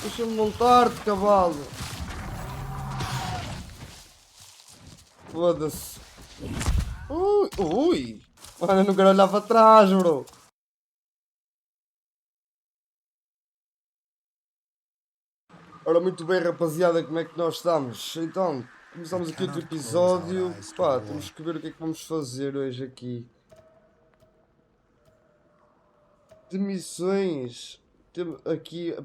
Deixa-me montar-te, cavalo. Foda-se. Ui, ui. Mano, eu não quero olhar para trás, bro. Ora, muito bem, rapaziada, como é que nós estamos? Então, começamos aqui outro episódio. Pá, temos que ver o que é que vamos fazer hoje aqui. De missões. Temos aqui,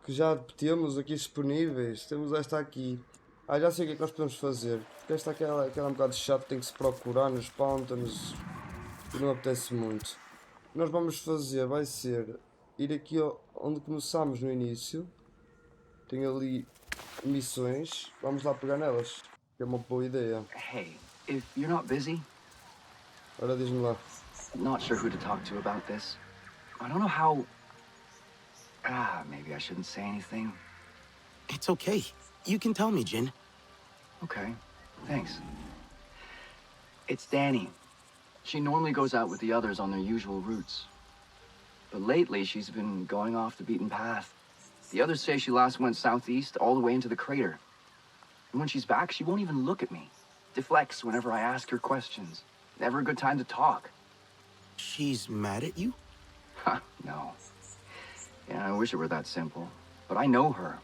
que já temos aqui disponíveis. Temos esta aqui. Ah, já sei o que é que nós podemos fazer. Porque esta aquela é um bocado chato, tem que se procurar nos pântanos. E não apetece muito. O que nós vamos fazer vai ser ir aqui onde começámos no início. Tem ali missões. Vamos lá pegar nelas. Que é uma boa ideia. Hey, if you're not busy, Ora, diz-me lá. not sure who to talk to about this. I don't know how. Maybe I shouldn't say anything. It's okay. You can tell me, Jin. Okay, thanks. It's Danny. She normally goes out with the others on their usual routes. But lately, she's been going off the beaten path. The others say she last went southeast all the way into the crater. And when she's back, she won't even look at me. Deflects whenever I ask her questions. Never a good time to talk. She's mad at you? No. Yeah, I wish it were that simple. But I know her.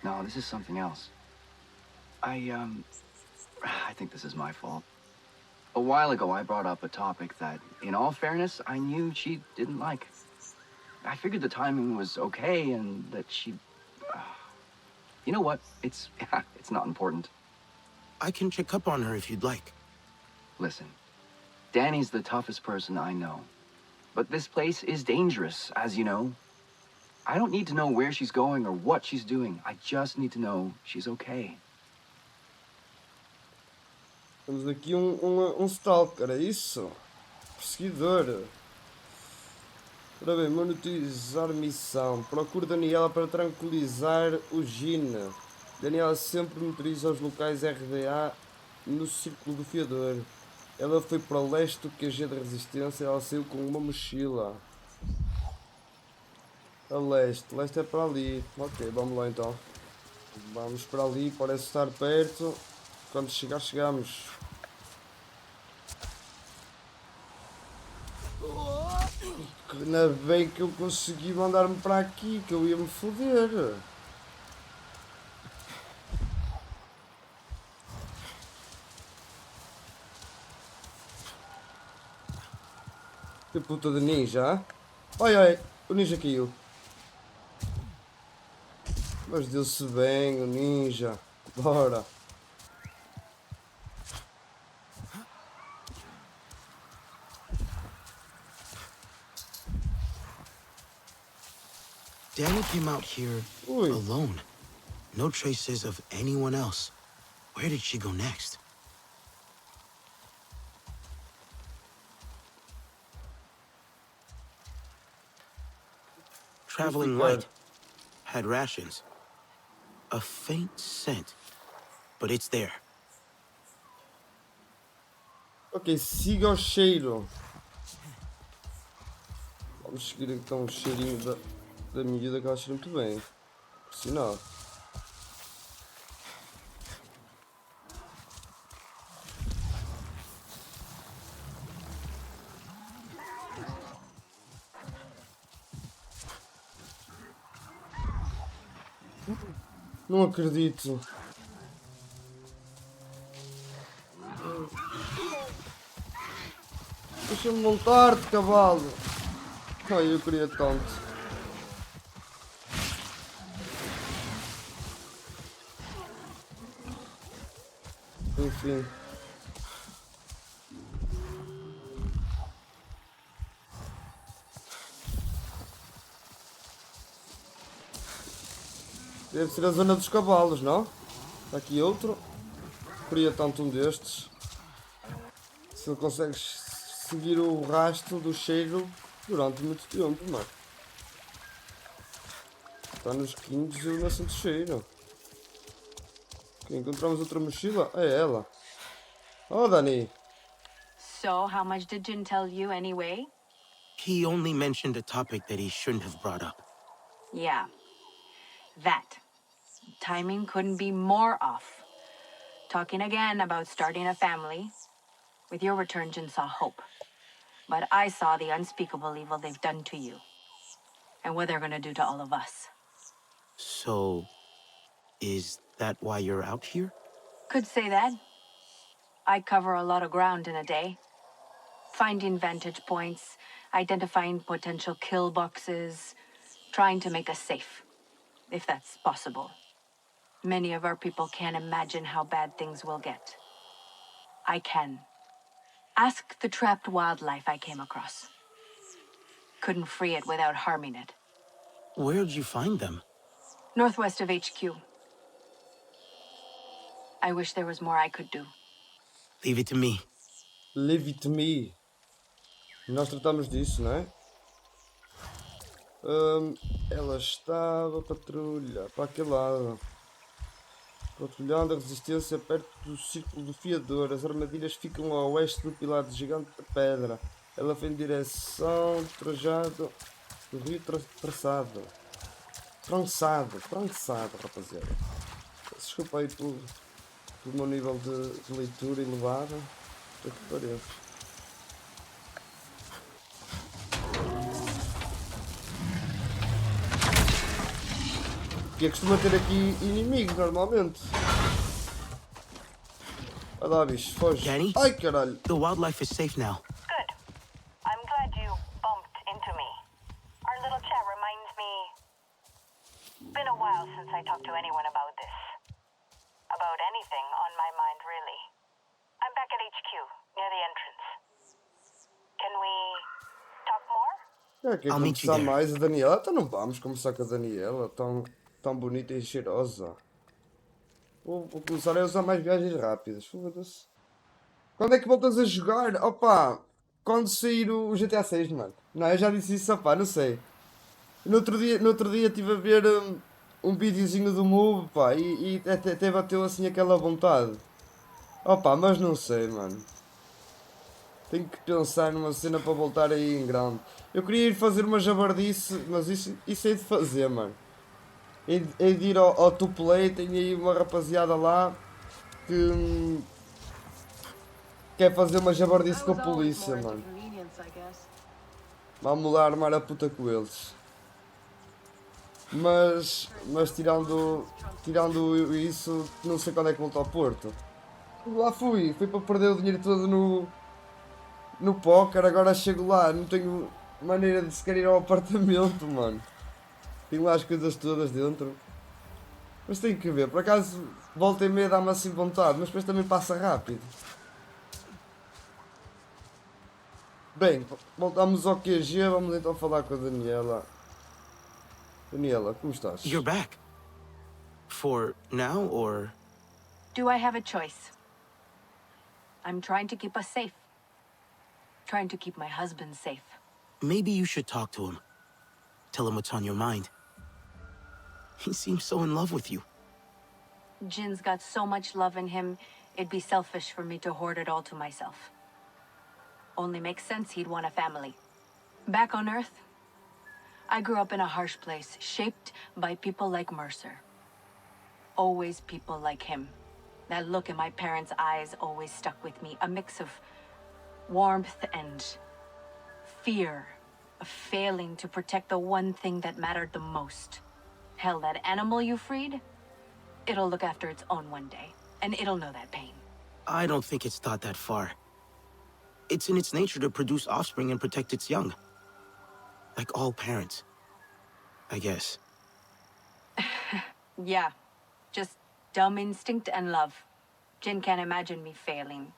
No, this is something else. I think this is my fault. A while ago, I brought up a topic that, in all fairness, I knew she didn't like. I figured the timing was okay and that she... You know what? It's not important. I can check up on her if you'd like. Listen, Danny's the toughest person I know. But this place is dangerous, as you know. I don't need to know where she's going or what she's doing. I just need to know she's okay. Temos aqui um stalker, é isso? Perseguidor. Ora bem, monetizar missão. Procure Daniela para tranquilizar o Gina. Daniela sempre monitoriza os locais RDA no círculo do fiador. Ela foi para o leste do QG de resistência. Ela saiu com uma mochila. A leste. Leste é para ali. Ok, vamos lá então. Vamos para ali, parece estar perto. Quando chegar, chegamos. Ainda bem que eu consegui mandar-me para aqui, que eu ia me foder. Que puta de ninja. Ai ai, o ninja caiu. Mas deu-se bem o ninja. Bora. Danny came out here Ui. alone. No traces of anyone else. Where did she go next? Traveling light. Had rations. A faint scent. But it's there. Ok, siga o cheiro. Vamos seguir então o cheirinho da miúda, que ela cheira muito bem. Por sinal. Não acredito. Deixa-me montar-te, cavalo. Ai, eu queria tanto. Enfim. Deve ser a zona dos cavalos, não? Está aqui outro. Queria tanto um destes. Se ele consegue seguir o rastro do cheiro durante muito tempo, mano. Está nos quintos e eu não sinto cheiro. Ok, encontramos outra mochila. É ela. Oh, Dani. So, how much did Jin tell you anyway? He only mentioned a topic that he shouldn't have brought up. Yeah. That. Timing couldn't be more off. Talking again about starting a family. With your return, Jin saw hope. But I saw the unspeakable evil they've done to you. And what they're gonna do to all of us. So, is that why you're out here? Could say that. I cover a lot of ground in a day. Finding vantage points, identifying potential kill boxes, trying to make us safe. If that's possible. Many of our people can't imagine how bad things will get. I can. Ask the trapped wildlife I came across. Couldn't free it without harming it. Where'd you find them? Northwest of HQ. I wish there was more I could do. Leave it to me. Leave it to me. Nós tratamos disso, não é? Ela estava patrulha para aquele lado. Patrulhando a resistência perto do círculo do fiador. As armadilhas ficam a oeste do pilar de gigante de pedra. Ela foi em direção do trajado do rio traçado. Trançado, rapaziada. Desculpa aí pelo meu nível de leitura elevado. Estou que pariu. Que costuma ter aqui inimigos normalmente. Vai lá, bicho, foge. Danny? Ai, caralho. The wildlife is safe now. Good. I'm glad you bumped into me. Our little chat reminds me... Been a while since I talked to anyone about this. About anything on my mind, really. I'm back at HQ, near the entrance. Can we talk more? Quer conversar mais a Daniela? Então não vamos conversar com a Daniela, tão bonita e cheirosa. Vou começar a usar mais viagens rápidas, foda-se. Quando é que voltas a jogar? Opa, quando sair o GTA 6, mano. Não, eu já disse isso, opá, não sei. No outro dia estive a ver um videozinho do Move, pá, e até bateu assim aquela vontade. Opa, mas não sei, mano. Tenho que pensar numa cena para voltar aí em grande. Eu queria ir fazer uma jabardice, mas isso é de fazer, mano. É de ir ao Tuplay, tem aí uma rapaziada lá que quer fazer uma jabardice com a polícia, mano. Vamos lá armar a puta com eles. Mas tirando isso, não sei quando é que volto ao Porto. Lá fui para perder o dinheiro todo no póquer, agora chego lá, não tenho maneira de sequer ir ao apartamento, mano. Tenho lá as coisas todas dentro. Mas tenho que ver, por acaso volta e meia dá-me assim vontade, mas depois também passa rápido. Bem, voltamos ao QG, vamos então falar com a Daniela. Daniela, como estás? You're back. For now, or... Do I have a choice? I'm trying to keep us safe. Trying to keep my husband safe. Maybe you should talk to him. Tell him what's on your mind. He seems so in love with you. Jin's got so much love in him, it'd be selfish for me to hoard it all to myself. Only makes sense he'd want a family. Back on Earth, I grew up in a harsh place, shaped by people like Mercer. Always people like him. That look in my parents' eyes always stuck with me. A mix of warmth and fear, of failing to protect the one thing that mattered the most. Hell, that animal you freed, it'll look after its own one day, and it'll know that pain. I don't think it's thought that far. It's in its nature to produce offspring and protect its young. Like all parents, I guess. Yeah, just dumb instinct and love. Jin can't imagine me failing.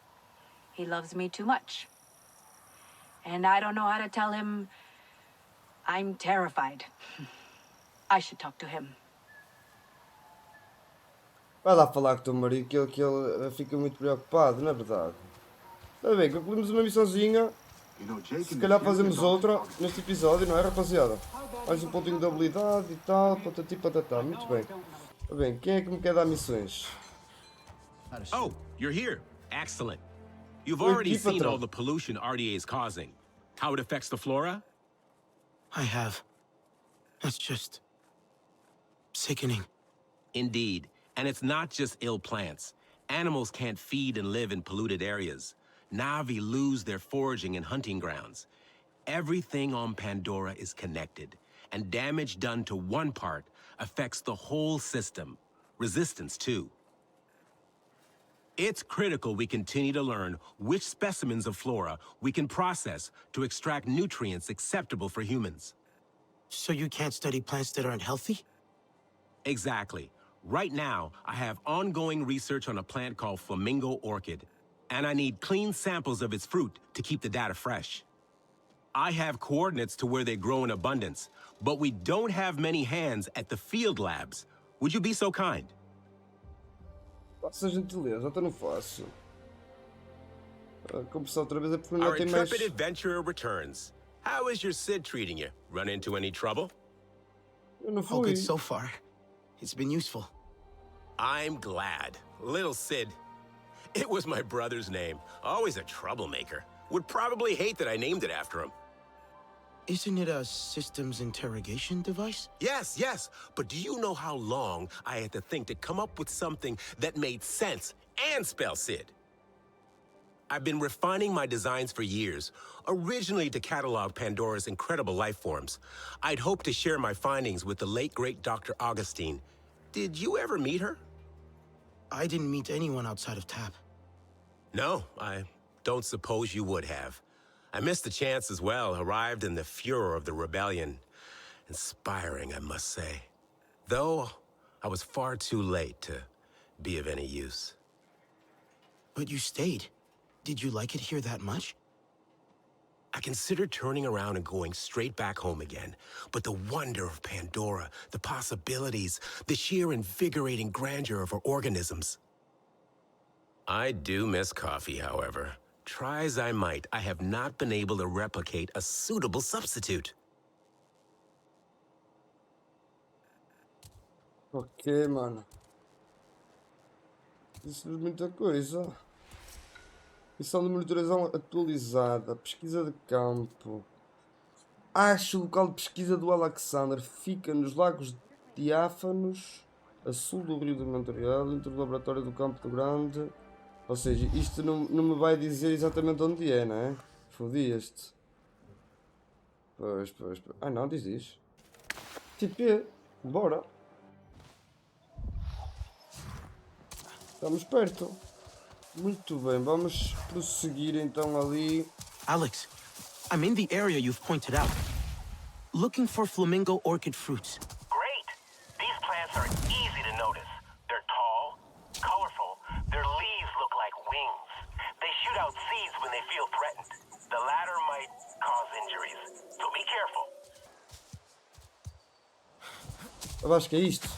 He loves me too much. And I don't know how to tell him I'm terrified. I should talk to him. Vai lá falar com o teu marido que ele fica muito preocupado, não é verdade? Está bem, concluímos uma missãozinha. Se calhar fazemos outra neste episódio, não é, rapaziada? Mais um pontinho de habilidade e tal, patati patatá. Muito bem. Está bem, quem é que me quer dar missões? Oh, you're here. Excellent. You've already seen all the pollution RDA is causing. How it affects the flora? I have. That's just... Sickening. Indeed. And it's not just ill plants. Animals can't feed and live in polluted areas. Na'vi lose their foraging and hunting grounds. Everything on Pandora is connected, and damage done to one part affects the whole system. Resistance, too. It's critical we continue to learn which specimens of flora we can process to extract nutrients acceptable for humans. So you can't study plants that aren't healthy? Exactly. Right now, I have ongoing research on a plant called flamingo orchid, and I need clean samples of its fruit to keep the data fresh. I have coordinates to where they grow in abundance, but we don't have many hands at the field labs. Would you be so kind? Faça gentileza, até não faço. Começar outra vez é porque não Our tem mais. intrepid adventurer returns. How is your Sid treating you? Run into any trouble? Eu não All fui. good so far. It's been useful. I'm glad. Little Sid. It was my brother's name. Always a troublemaker. Would probably hate that I named it after him. Isn't it a systems interrogation device? Yes. But do you know how long I had to think to come up with something that made sense and spell Sid? I've been refining my designs for years, originally to catalog Pandora's incredible life forms. I'd hoped to share my findings with the late, great Dr. Augustine. Did you ever meet her? I didn't meet anyone outside of TAP. No, I don't suppose you would have. I missed the chance as well, arrived in the furor of the rebellion. Inspiring, I must say. Though, I was far too late to be of any use. But you stayed. Did you like it here that much? I considered turning around and going straight back home again. But the wonder of Pandora, the possibilities, the sheer invigorating grandeur of her organisms. I do miss coffee, however. Try as I might, I have not been able to replicate a suitable substitute. Ok, mano. Isso é muita coisa. Missão de monitorização atualizada. Pesquisa de campo. Acho o local de pesquisa do Alexander. Fica nos Lagos Diáfanos, a sul do Rio de Montreal, dentro do laboratório do Campo do Grande. Ou seja, isto não me vai dizer exatamente onde é, não é? Fodi-este. Pois. Ah não, diz. Tipo, bora. Estamos perto. Muito bem, vamos prosseguir então ali. Alex, I'm in the area you've pointed out. Looking for flamingo orchid fruits. Great! These plants are easy to notice. They're tall, colorful, their leaves look like wings. They shoot out seeds when they feel threatened. The latter might cause injuries, so be careful. Eu acho que é isto.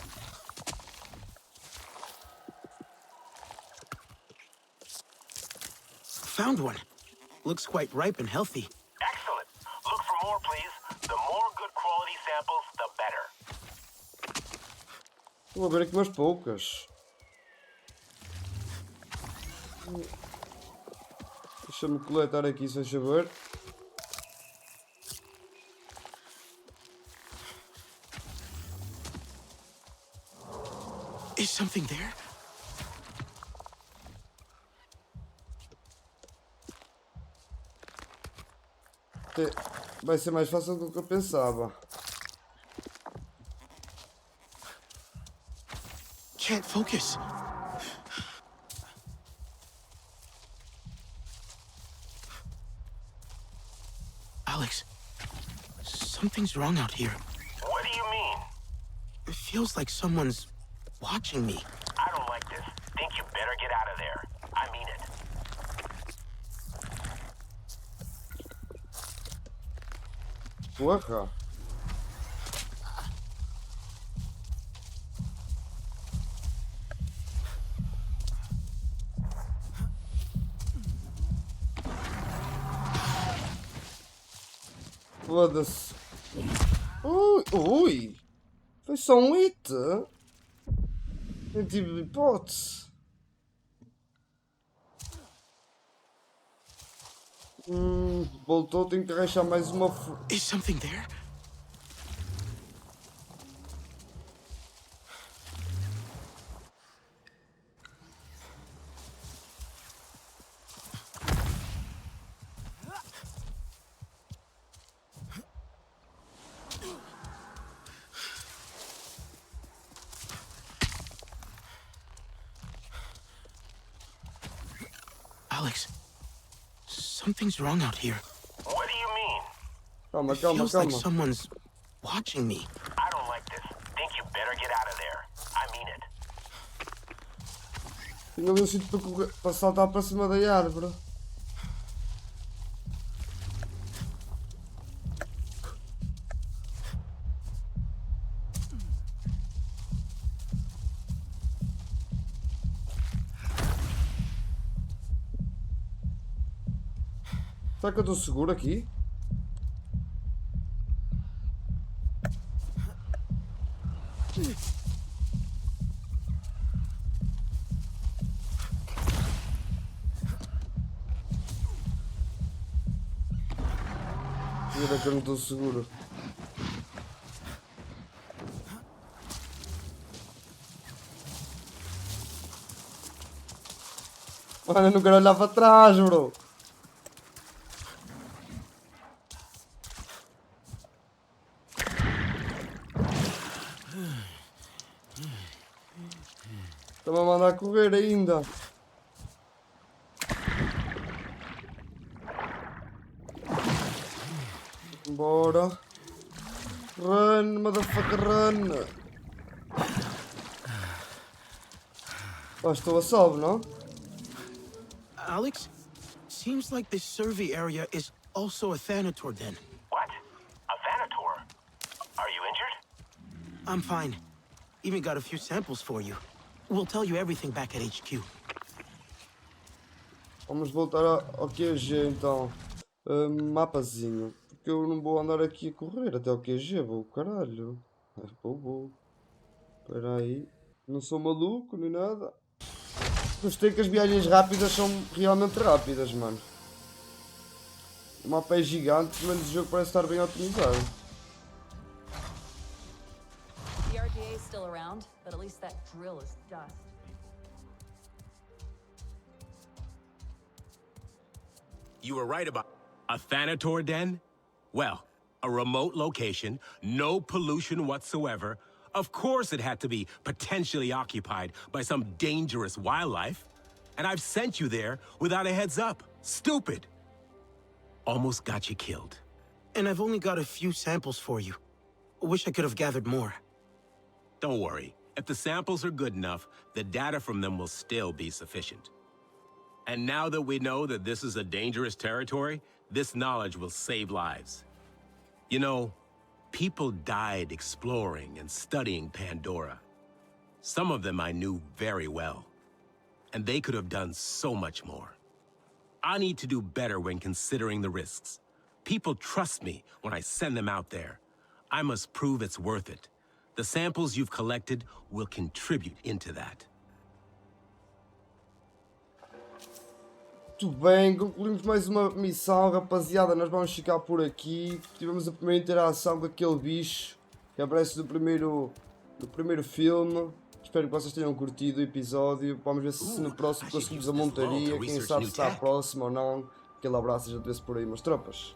Found one. Looks quite ripe and healthy. Excellent. Look for more, please. The more good quality samples, the better. Vou ver aqui umas poucas. Deixa-me coletar aqui, sem saber. Is something there? Vai ser mais fácil do que eu pensava. Can't focus. Alex, something's wrong out here. What do you mean? It feels like someone's watching me. I don't like this. Think you better get out of there. I mean it. Porra. Foda-se. Ui! Foi só um hit? Nem tive hipótese. Voltou, tenho que arranjar mais uma. Is something there? Something's wrong out here. What do you mean? Calma, It calma, feels like calma. someone's watching me. I don't like this. Think you better get out of there. I mean it. Tenho ali um sítio para, para saltar para cima da árvore. Será que eu estou seguro aqui? Jura que eu não estou seguro. Mano, eu não quero olhar para trás, bro. Estão a mandar correr ainda. Bora. Run, motherfucker, run. Oh, estou a salvo, não? Alex, seems like this survey area is also a thanator then. What? A Thanator? Are you injured? I'm fine. Even got a few samples for you. We'll tell you everything back at HQ. Vamos voltar ao QG então. Mapazinho. Porque eu não vou andar aqui a correr até ao QG, vou caralho. Vou. Espera aí. Não sou maluco nem nada. Gostei que as viagens rápidas são realmente rápidas, mano. O mapa é gigante, mas o jogo parece estar bem otimizado. The RDA is still around, but at least that drill is dust. You were right about a Thanator den? Well, a remote location, no pollution whatsoever. Of course it had to be potentially occupied by some dangerous wildlife. And I've sent you there without a heads up. Stupid. Almost got you killed. And I've only got a few samples for you. Wish I could have gathered more. Don't worry. If the samples are good enough, the data from them will still be sufficient. And now that we know that this is a dangerous territory, this knowledge will save lives. You know, people died exploring and studying Pandora. Some of them I knew very well. And they could have done so much more. I need to do better when considering the risks. People trust me when I send them out there. I must prove it's worth it. The samples you've collected will contribute into that. Muito bem, concluímos mais uma missão, rapaziada. Nós vamos ficar por aqui. Tivemos a primeira interação com aquele bicho que aparece no primeiro filme. Espero que vocês tenham curtido o episódio. Vamos ver se no próximo conseguimos a montaria. Quem sabe se está próximo ou não. Aquele abraço e já te vê-se por aí, meus tropas.